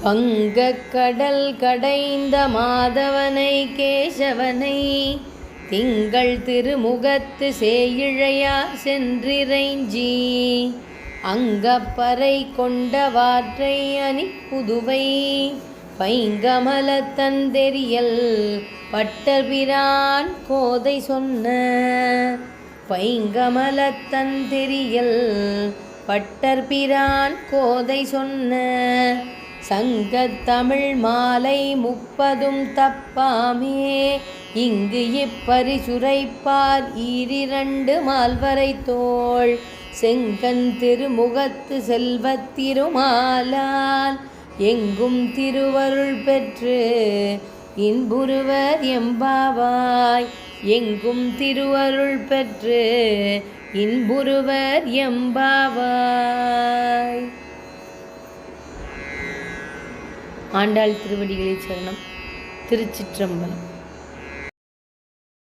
வங்கக் கடல் கடைந்த மாதவனை கேசவனை திங்கள் திருமுகத்து சேயிழையார் சென்றிறைஞ்சி அங்கப்பறை கொண்ட வாற்றை அணி புதுவை பைங்கமலத் தந்தெறியல் பட்டர்பிரான் கோதை சொன்ன பைங்கமலத் தந்தெறியல் பட்டர்பிரான் கோதை சொன்ன சங்கத் தமிழ் மாலை 30 தப்பாமே இங்கு இப்பரிசுரைப்பார் ஈரிரண்டு மால்வரை தோள் செங்கன் திருமுகத்து செல்வத் திருமாலால் எங்கும் திருவருள் பெற்று இன்புறுவர் எம்பாவாய் எங்கும் திருவருள் பெற்று இன்புறுவர் எம்பாவாய். ஆண்டாள் திருவடிகளே சரணம். திருச்சிற்றம்பலம்.